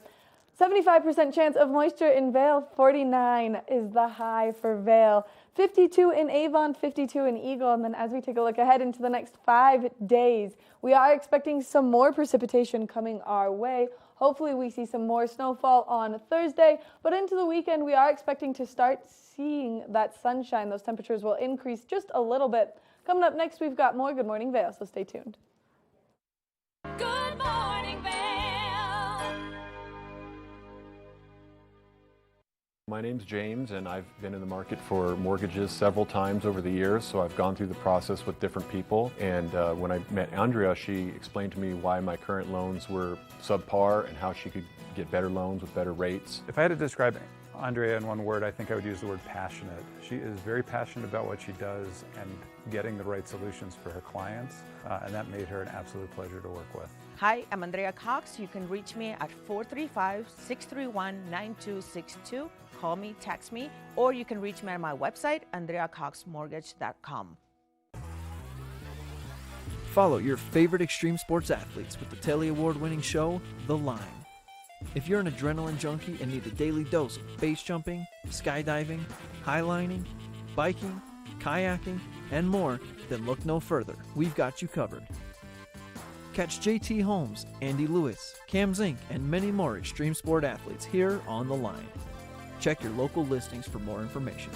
75% chance of moisture in Vail. 49 is the high for Vail. 52 in Avon, 52 in Eagle. And then as we take a look ahead into the next 5 days, we are expecting some more precipitation coming our way. Hopefully we see some more snowfall on Thursday, but into the weekend we are expecting to start seeing that sunshine. Those temperatures will increase just a little bit. Coming up next, we've got more Good Morning Vail, so stay tuned. Good morning, Vail. My name's James, and I've been in the market for mortgages several times over the years, so I've gone through the process with different people. And when I met Andrea, she explained to me why my current loans were subpar and how she could get better loans with better rates. If I had to describe Andrea in one word, I think I would use the word passionate. She is very passionate about what she does and getting the right solutions for her clients, and that made her an absolute pleasure to work with. Hi, I'm Andrea Cox. You can reach me at 435-631-9262. Call me, text me, or you can reach me on my website, andreacoxmortgage.com. Follow your favorite extreme sports athletes with the Telly Award-winning show, The Line. If you're an adrenaline junkie and need a daily dose of base jumping, skydiving, highlining, biking, kayaking, and more, then look no further. We've got you covered. Catch JT Holmes, Andy Lewis, Cam Zink, and many more extreme sport athletes here on The Line. Check your local listings for more information.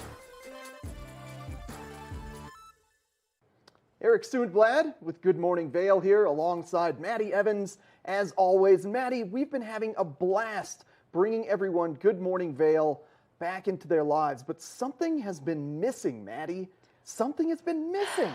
Eric Sundblad with Good Morning Vail here alongside Maddie Evans. As always, Maddie, we've been having a blast bringing everyone Good Morning Vail back into their lives, but something has been missing, Maddie. Something has been missing.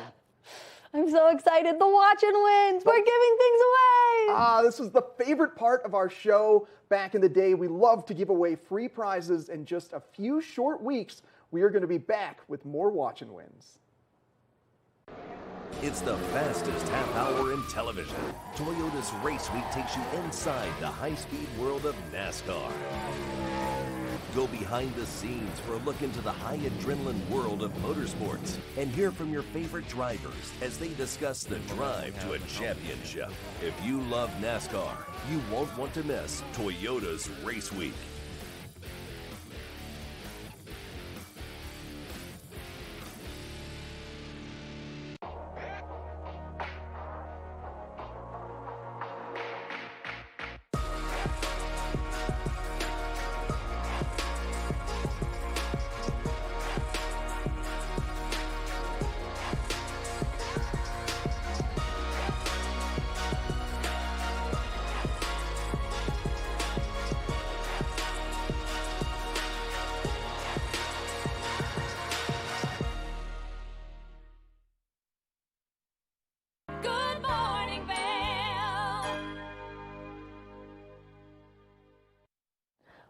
I'm so excited. The watch and wins. We're giving things away. This was the favorite part of our show back in the day. We love to give away free prizes. In just a few short weeks, we are going to be back with more watch and wins. It's the fastest half hour in television. Toyota's Race Week takes you inside the high-speed world of NASCAR. Go behind the scenes for a look into the high adrenaline world of motorsports and hear from your favorite drivers as they discuss the drive to a championship. If you love NASCAR, you won't want to miss Toyota's Race Week.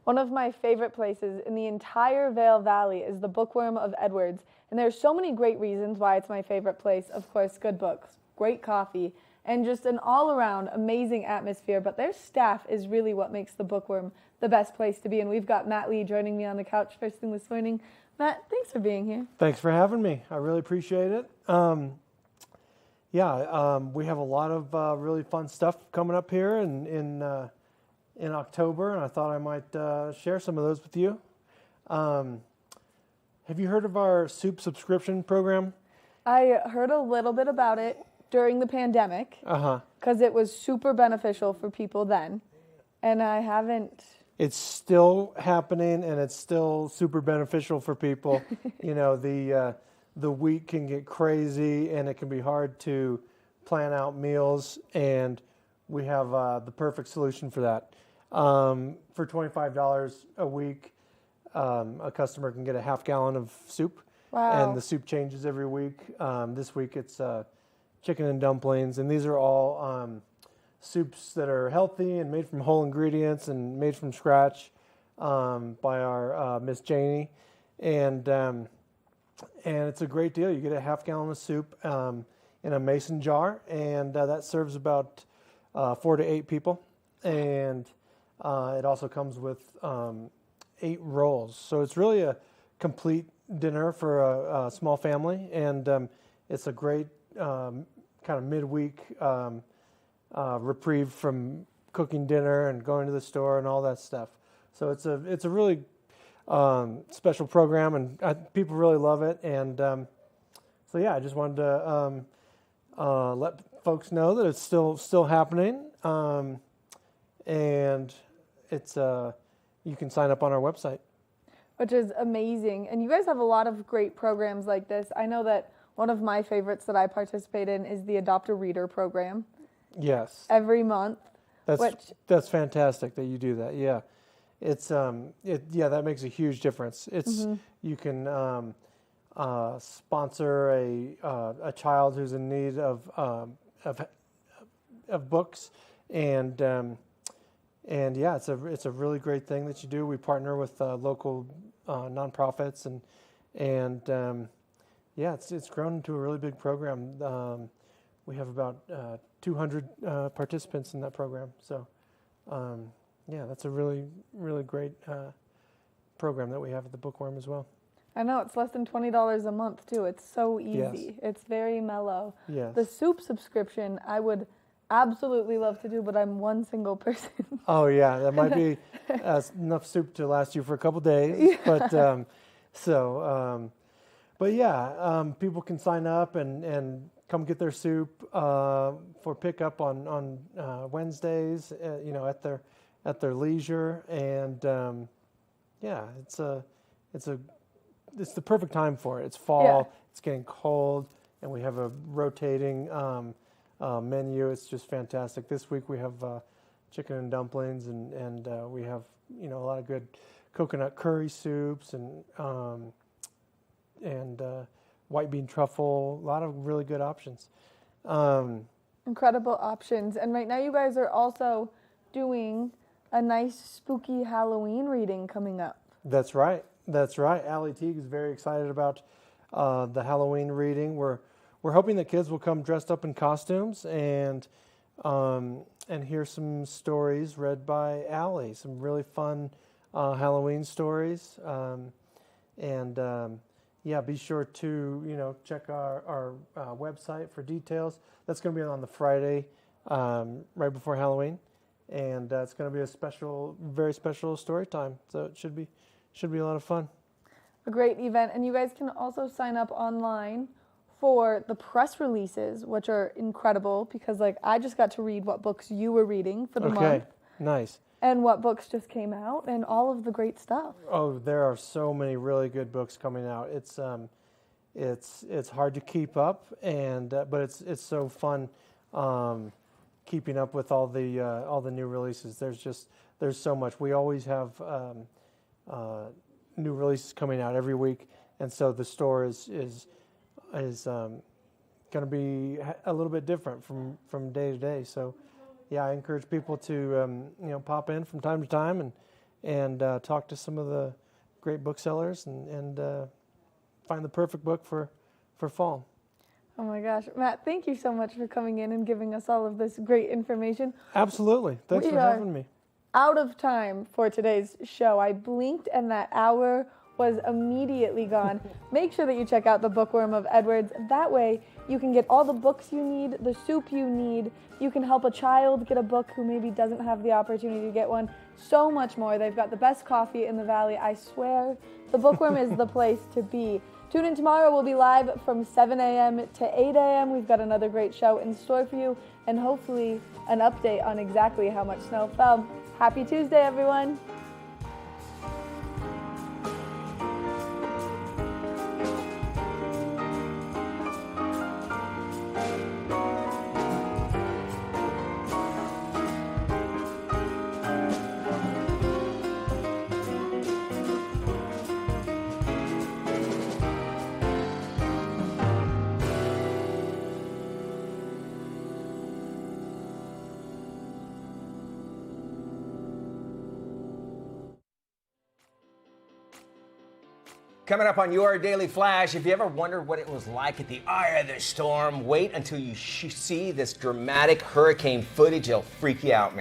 One of my favorite places in the entire Vail Valley is the Bookworm of Edwards, and there's so many great reasons why it's my favorite place. Of course, good books, great coffee, and just an all-around amazing atmosphere, but their staff is really what makes the Bookworm the best place to be, and we've got Matt Lee joining me on the couch first thing this morning. Matt, thanks for being here. Thanks for having me. I really appreciate it. We have a lot of really fun stuff coming up here in October, and I thought I might share some of those with you. Have you heard of our soup subscription program? I heard a little bit about it during the pandemic because it was super beneficial for people then, and I haven't. It's still happening, and it's still super beneficial for people. You know, the week can get crazy, and it can be hard to plan out meals, and we have the perfect solution for that. For $25 a week, a customer can get a half gallon of soup. Wow. And the soup changes every week. This week it's chicken and dumplings, and these are all soups that are healthy and made from whole ingredients and made from scratch by our Miss Janie. And it's a great deal. You get a half gallon of soup in a mason jar, and that serves about 4 to 8 people. And it also comes with 8 rolls. So it's really a complete dinner for a small family, and it's a great kind of midweek reprieve from cooking dinner and going to the store and all that stuff. So it's a really special program, and people really love it. And so yeah, I just wanted to let folks know that it's still happening, and it's you can sign up on our website, which is amazing. And you guys have a lot of great programs like this. I know that one of my favorites that I participate in is the Adopt a Reader program. Yes. Every month. That's fantastic that you do that. Yeah. It's that makes a huge difference. It's you can sponsor a child who's in need of books, and yeah, it's a really great thing that you do. We partner with local nonprofits, and yeah, it's grown into a really big program. We have about 200 participants in that program. So yeah, that's a really, really great program that we have at the Bookworm as well. I know, it's less than $20 a month too. It's so easy. Yes. It's very mellow. Yes. The soup subscription I would absolutely love to do, but I'm one single person. Oh yeah, that might be enough soup to last you for a couple days. Yeah. But yeah, people can sign up and come get their soup for pickup on Wednesdays. At their leisure, and yeah, it's the perfect time for it. It's fall. Yeah. It's getting cold, and we have a rotating menu. It's just fantastic. This week we have chicken and dumplings, and we have a lot of good coconut curry soups and white bean truffle. A lot of really good options. Incredible options. And right now you guys are also doing a nice spooky Halloween reading coming up. That's right. Allie Teague is very excited about the Halloween reading. We're hoping that kids will come dressed up in costumes and hear some stories read by Allie. Some really fun Halloween stories. Yeah, be sure to check our website for details. That's going to be on the Friday right before Halloween. And it's going to be a very special story time. So it should be a lot of fun. A great event. And you guys can also sign up online for the press releases, which are incredible because I just got to read what books you were reading for the month. Okay, nice. And what books just came out and all of the great stuff. Oh, there are so many really good books coming out. It's hard to keep up, but it's so fun. Keeping up with all the new releases. There's so much. We always have new releases coming out every week, and so the store is going to be a little bit different from day to day. So yeah, I encourage people to pop in from time to time and talk to some of the great booksellers and find the perfect book for fall. Oh my gosh. Matt, thank you so much for coming in and giving us all of this great information. Absolutely. Thanks for having me. Out of time for today's show. I blinked and that hour was immediately gone. Make sure that you check out the Bookworm of Edwards. That way you can get all the books you need, the soup you need. You can help a child get a book who maybe doesn't have the opportunity to get one. So much more. They've got the best coffee in the valley. I swear the Bookworm is the place to be. Tune in tomorrow. We'll be live from 7 a.m. to 8 a.m. We've got another great show in store for you and hopefully an update on exactly how much snow fell. Happy Tuesday, everyone. Coming up on your Daily Flash, if you ever wondered what it was like at the eye of the storm, wait until you see this dramatic hurricane footage. It'll freak you out, man.